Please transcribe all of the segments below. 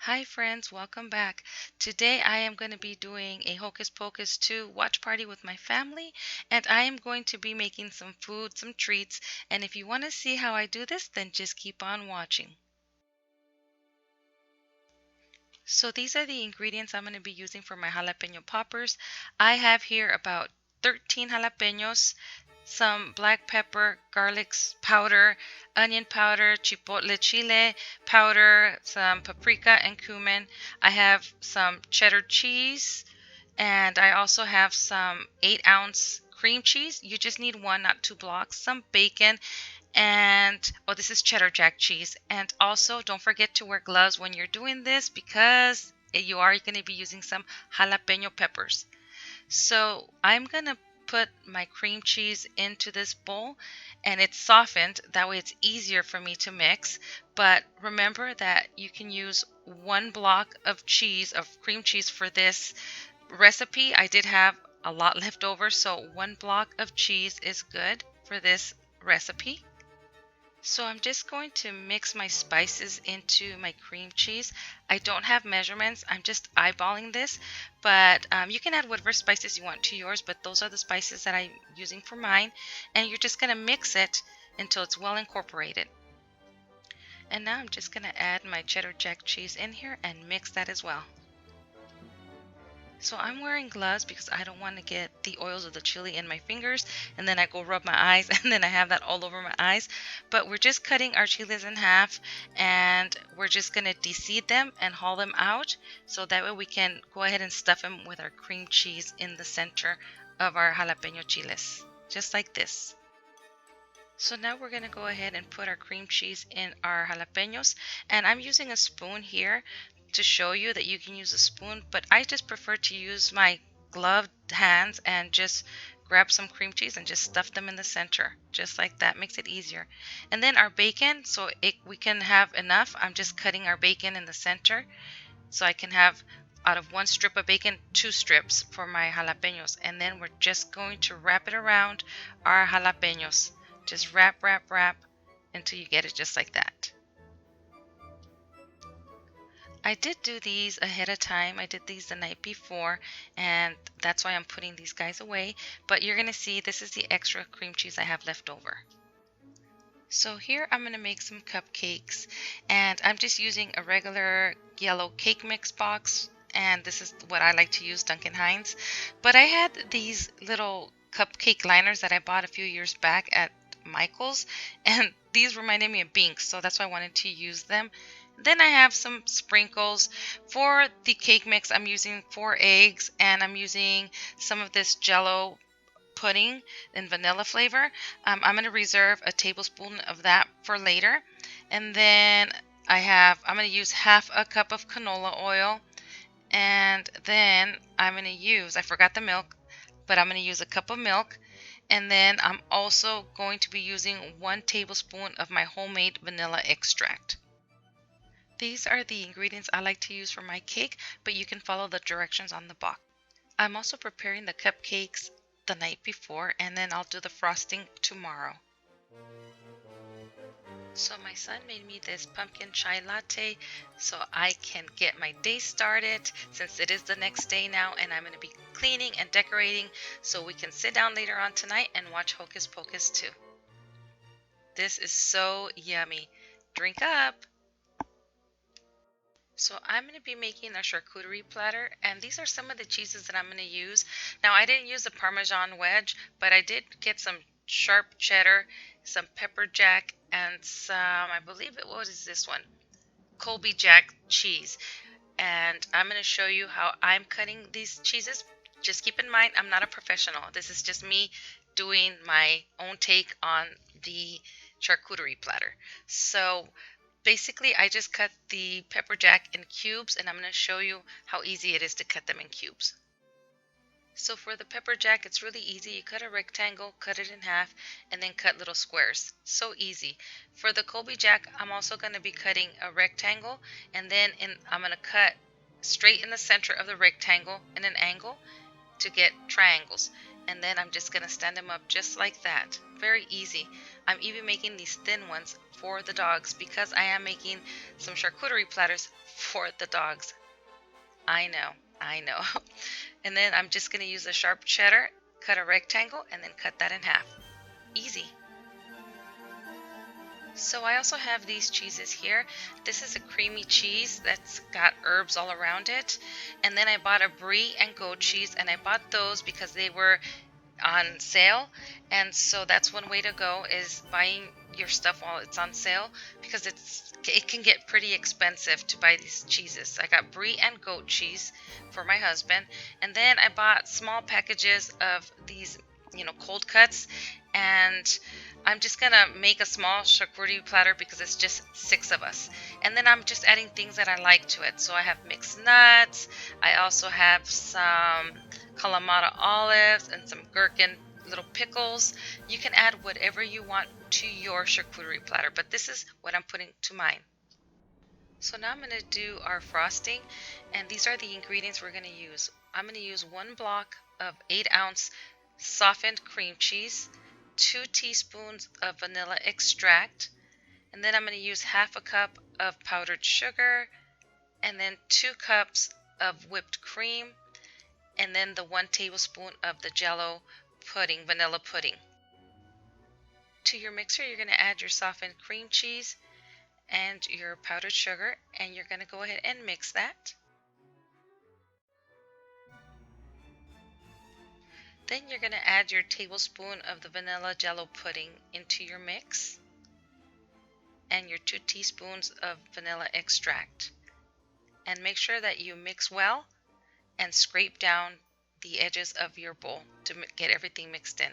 Hi friends, welcome back. Today I am going to be doing a Hocus Pocus 2 watch party with my family, and I am going to be making some food, some treats, and if you want to see how I do this, then just keep on watching. So these are the ingredients I'm going to be using for my jalapeno poppers. I have here about 13 jalapenos, some black pepper, garlic powder, onion powder, chipotle chile powder, some paprika and cumin. I have some cheddar cheese, and I also have some 8-ounce cream cheese. You just need one, not two blocks. Some bacon, and oh, this is cheddar jack cheese. And also, don't forget to wear gloves when you're doing this because you are going to be using some jalapeno peppers. So I'm going to put my cream cheese into this bowl, and it's softened. That way it's easier for me to mix. But remember that you can use one block of cheese, of cream cheese for this recipe. I did have a lot left over, so one block of cheese is good for this recipe. So I'm just going to mix my spices into my cream cheese. I don't have measurements. I'm just eyeballing this, but you can add whatever spices you want to yours, but those are the spices that I'm using for mine. And you're just going to mix it until it's well incorporated. And now I'm just going to add my cheddar jack cheese in here and mix that as well. So I'm wearing gloves because I don't want to get the oils of the chili in my fingers, and then I go rub my eyes and then I have that all over my eyes. But we're just cutting our chiles in half, and we're just going to de-seed them and haul them out, so that way we can go ahead and stuff them with our cream cheese in the center of our jalapeno chiles, just like this. So now we're going to go ahead and put our cream cheese in our jalapenos, and I'm using a spoon here to show you that you can use a spoon, but I just prefer to use my gloved hands and just grab some cream cheese and just stuff them in the center, just like that. Makes it easier. And then our bacon, so we can have enough. I'm just cutting our bacon in the center, so I can have out of one strip of bacon, 2 strips for my jalapenos. And then we're just going to wrap it around our jalapenos. Just wrap, wrap, wrap until you get it just like that. I did do these ahead of time. I did these the night before, and that's why I'm putting these guys away. But you're going to see this is the extra cream cheese I have left over. So here I'm going to make some cupcakes, and I'm just using a regular yellow cake mix box, and this is what I like to use, Duncan Hines. But I had these little cupcake liners that I bought a few years back at Michael's, and these reminded me of Binks, so that's why I wanted to use them. Then I have some sprinkles. For the cake mix, I'm using 4 eggs, and I'm using some of this Jello pudding in vanilla flavor. I'm going to reserve a tablespoon of that for later. And then I'm going to use half a cup of canola oil. And then I forgot the milk, but I'm going to use a cup of milk. And then I'm also going to be using 1 tablespoon of my homemade vanilla extract. These are the ingredients I like to use for my cake, but you can follow the directions on the box. I'm also preparing the cupcakes the night before, and then I'll do the frosting tomorrow. So my son made me this pumpkin chai latte so I can get my day started, since it is the next day now, and I'm going to be cleaning and decorating so we can sit down later on tonight and watch Hocus Pocus 2. This is so yummy. Drink up! So I'm going to be making a charcuterie platter, and these are some of the cheeses that I'm going to use. Now, I didn't use the Parmesan wedge, but I did get some sharp cheddar, some pepper jack, and some, I believe what is this one? Colby Jack cheese. And I'm going to show you how I'm cutting these cheeses. Just keep in mind, I'm not a professional. This is just me doing my own take on the charcuterie platter. So basically, I just cut the pepper jack in cubes, and I'm going to show you how easy it is to cut them in cubes. So for the pepper jack, it's really easy. You cut a rectangle, cut it in half, and then cut little squares. So easy. For the Colby jack, I'm also going to be cutting a rectangle, and then I'm going to cut straight in the center of the rectangle in an angle to get triangles. And then I'm just going to stand them up just like that. Very easy. I'm even making these thin ones for the dogs because I am making some charcuterie platters for the dogs. I know, I know. And then I'm just going to use a sharp cheddar, cut a rectangle, and then cut that in half. Easy. So I also have these cheeses here. This is a creamy cheese that's got herbs all around it. And then I bought a brie and goat cheese, and I bought those because they were on sale. And so that's one way to go, is buying your stuff while it's on sale, because it can get pretty expensive to buy these cheeses. I got brie and goat cheese for my husband, and then I bought small packages of these cold cuts, and I'm just gonna make a small charcuterie platter because it's just 6 of us. And then I'm just adding things that I like to it. So I have mixed nuts, I also have some Kalamata olives and some gherkin little pickles. You can add whatever you want to your charcuterie platter, but this is what I'm putting to mine. So now I'm going to do our frosting, and these are the ingredients we're going to use. I'm going to use 1 block of 8-ounce softened cream cheese, 2 teaspoons of vanilla extract, and then I'm going to use half a cup of powdered sugar, and then 2 cups of whipped cream, and then the 1 tablespoon of the Jello pudding, vanilla pudding. To your mixer, you're going to add your softened cream cheese and your powdered sugar, and you're going to go ahead and mix that. Then you're going to add your tablespoon of the vanilla Jello pudding into your mix, and your 2 teaspoons of vanilla extract. And make sure that you mix well and scrape down the edges of your bowl to get everything mixed in.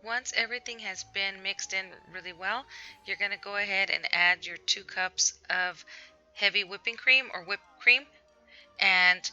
Once everything has been mixed in really well, you're going to go ahead and add your 2 cups of heavy whipping cream or whipped cream. And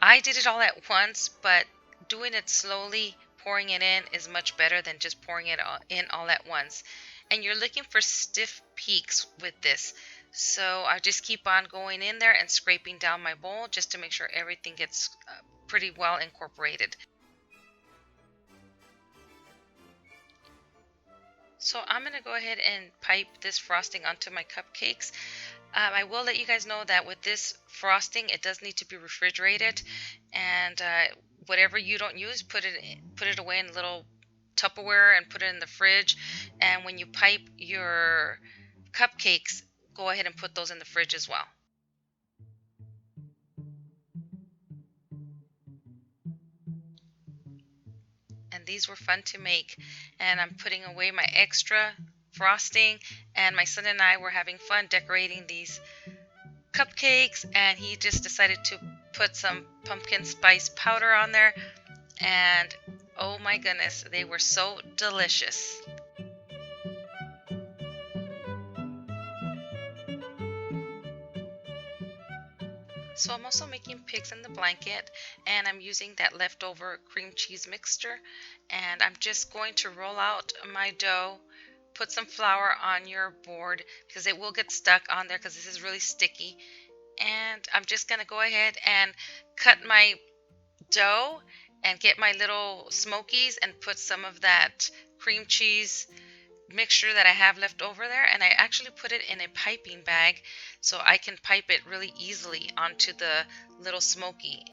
I did it all at once, but doing it slowly, pouring it in, is much better than just pouring it in all at once. And you're looking for stiff peaks with this. So I just keep on going in there and scraping down my bowl just to make sure everything gets pretty well incorporated. So I'm going to go ahead and pipe this frosting onto my cupcakes. I will let you guys know that with this frosting, it does need to be refrigerated, and whatever you don't use, put it away in a little Tupperware and put it in the fridge. And when you pipe your cupcakes, go ahead and put those in the fridge as well. And these were fun to make, and I'm putting away my extra frosting, and my son and I were having fun decorating these cupcakes, and he just decided to put some pumpkin spice powder on there, and oh my goodness, they were so delicious. So I'm also making pigs in the blanket, and I'm using that leftover cream cheese mixture, and I'm just going to roll out my dough, put some flour on your board because it will get stuck on there because this is really sticky, and I'm just going to go ahead and cut my dough and get my little smokies and put some of that cream cheese mixture that I have left over there, and I actually put it in a piping bag so I can pipe it really easily onto the little smoky.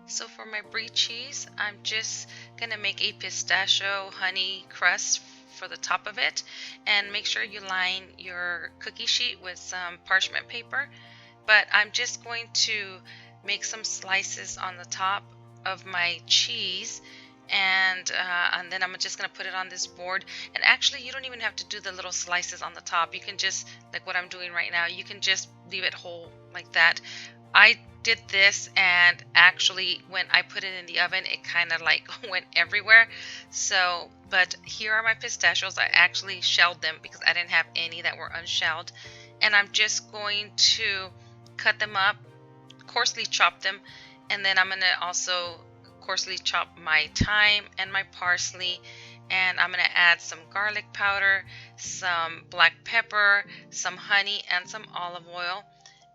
So for my brie cheese, I'm just going to make a pistachio honey crust for the top of it, and make sure you line your cookie sheet with some parchment paper. But I'm just going to make some slices on the top of my cheese, and then I'm just going to put it on this board. And actually, you don't even have to do the little slices on the top. You can just, like what I'm doing right now, you can just leave it whole like that. I did this, and actually when I put it in the oven, it kind of like went everywhere. So, but here are my pistachios. I actually shelled them because I didn't have any that were unshelled, and I'm just going to cut them up coarsely chop them, and then I'm going to also coarsely chop my thyme and my parsley, and I'm going to add some garlic powder, some black pepper, some honey, and some olive oil.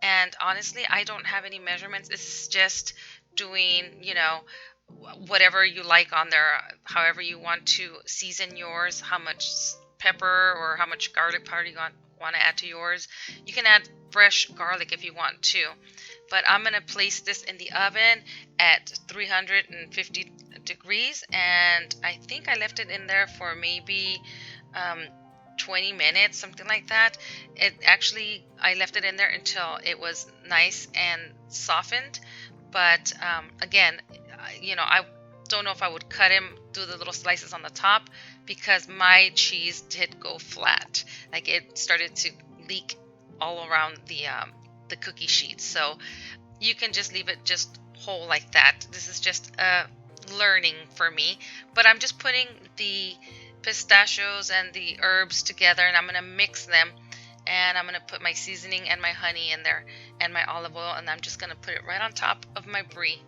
And honestly, I don't have any measurements. This is just doing, whatever you like on there, however you want to season yours, how much pepper or how much garlic powder you want to add to yours. You can add fresh garlic if you want to. But I'm going to place this in the oven at 350 degrees, and I think I left it in there for maybe 20 minutes, something like that. I left it in there until it was nice and softened. But again, I don't know if I would cut him, do the little slices on the top, because my cheese did go flat. Like, it started to leak all around the cookie sheet. So you can just leave it just whole like that. This is just a learning for me. But I'm just putting the pistachios and the herbs together, and I'm going to mix them. And I'm going to put my seasoning and my honey in there and my olive oil, and I'm just going to put it right on top of my brie.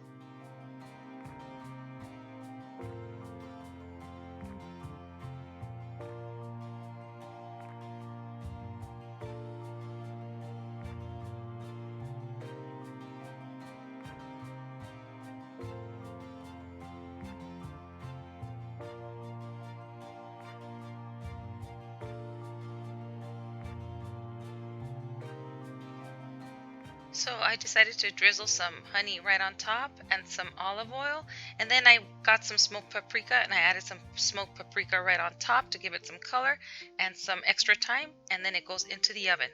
So I decided to drizzle some honey right on top and some olive oil, and then I got some smoked paprika and I added some smoked paprika right on top to give it some color and some extra thyme, and then it goes into the oven.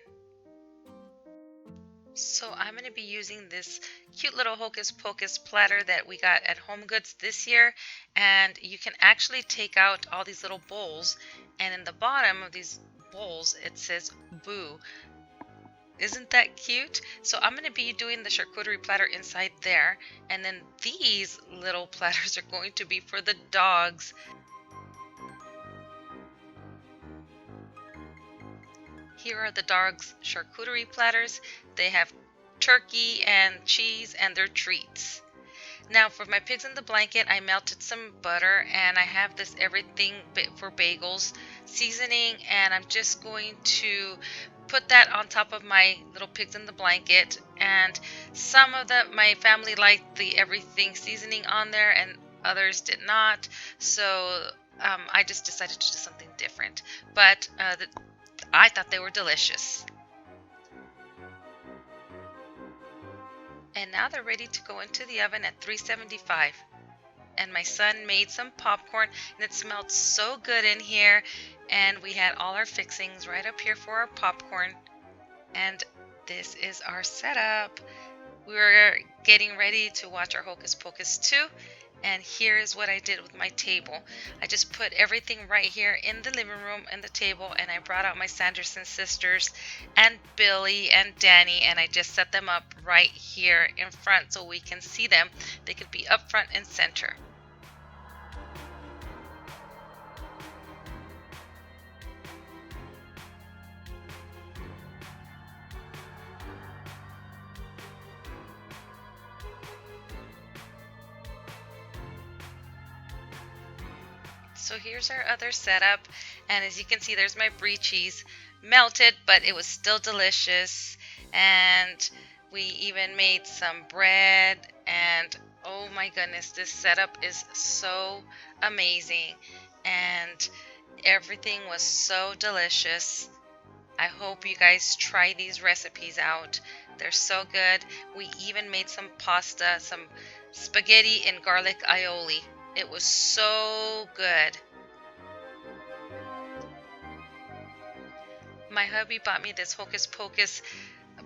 So I'm going to be using this cute little hocus pocus platter that we got at Home Goods this year, and you can actually take out all these little bowls, and in the bottom of these bowls it says boo. Isn't that cute? So I'm going to be doing the charcuterie platter inside there, and then these little platters are going to be for the dogs. Here are the dogs' charcuterie platters. They have turkey and cheese and their treats. Now for my pigs in the blanket, I melted some butter, and I have this everything for bagels seasoning, and I'm just going to put that on top of my little pigs in the blanket. And some of my family liked the everything seasoning on there, and others did not. So I just decided to do something different. But I thought they were delicious. And now they're ready to go into the oven at 375. And my son made some popcorn, and it smelled so good in here. And we had all our fixings right up here for our popcorn. And this is our setup. We're getting ready to watch our Hocus Pocus 2. And here's what I did with my table. I just put everything right here in the living room and the table, and I brought out my Sanderson sisters and Billy and Danny, and I just set them up right here in front so we can see them. They could be up front and center. So here's our other setup, and as you can see, there's my brie cheese melted, but it was still delicious. And we even made some bread, and oh my goodness, this setup is so amazing, and everything was so delicious. I hope you guys try these recipes out. They're so good. We even made some pasta, some spaghetti and garlic aioli. It was so good. My hubby bought me this Hocus Pocus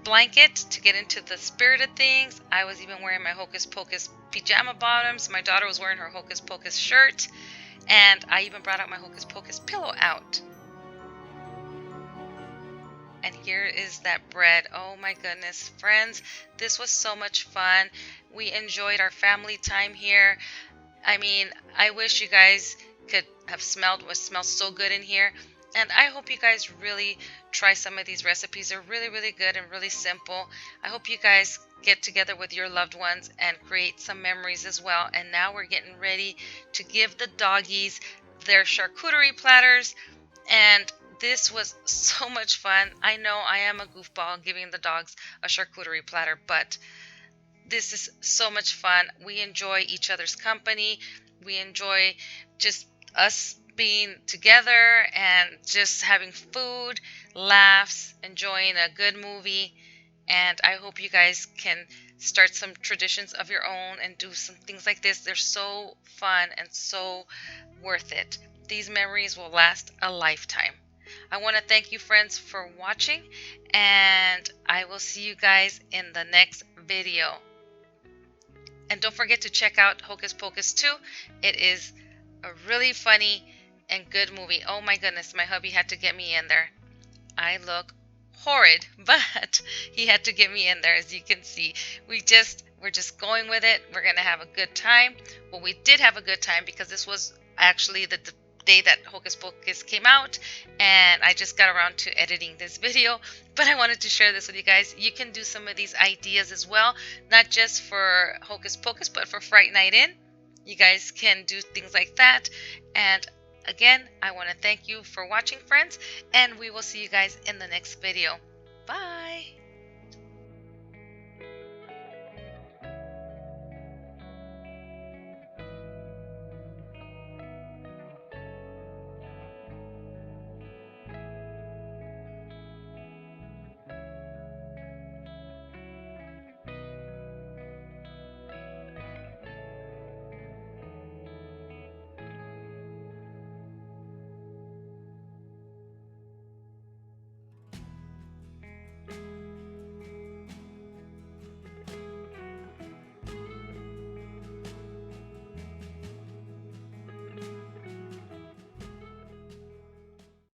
blanket to get into the spirit of things. I was even wearing my Hocus Pocus pajama bottoms. My daughter was wearing her Hocus Pocus shirt. And I even brought out my Hocus Pocus pillow out. And here is that bread. Oh my goodness, friends, this was so much fun. We enjoyed our family time here. I mean, I wish you guys could have smelled what smells so good in here. And I hope you guys really try some of these recipes. They're really, really good and really simple. I hope you guys get together with your loved ones and create some memories as well. And now we're getting ready to give the doggies their charcuterie platters. And this was so much fun. I know I am a goofball giving the dogs a charcuterie platter, but this is so much fun. We enjoy each other's company. We enjoy just us being together and just having food, laughs, enjoying a good movie. And I hope you guys can start some traditions of your own and do some things like this. They're so fun and so worth it. These memories will last a lifetime. I want to thank you, friends, for watching, and I will see you guys in the next video. And don't forget to check out Hocus Pocus 2. It is a really funny and good movie. Oh my goodness, my hubby had to get me in there. I look horrid, but he had to get me in there, as you can see. We're just going with it. We're going to have a good time. Well, we did have a good time because this was actually the day that Hocus Pocus came out, and I just got around to editing this video, but I wanted to share this with you guys. You can do some of these ideas as well, not just for Hocus Pocus, but for Fright Night In. You guys can do things like that. And again, I want to thank you for watching, friends, and we will see you guys in the next video. Bye!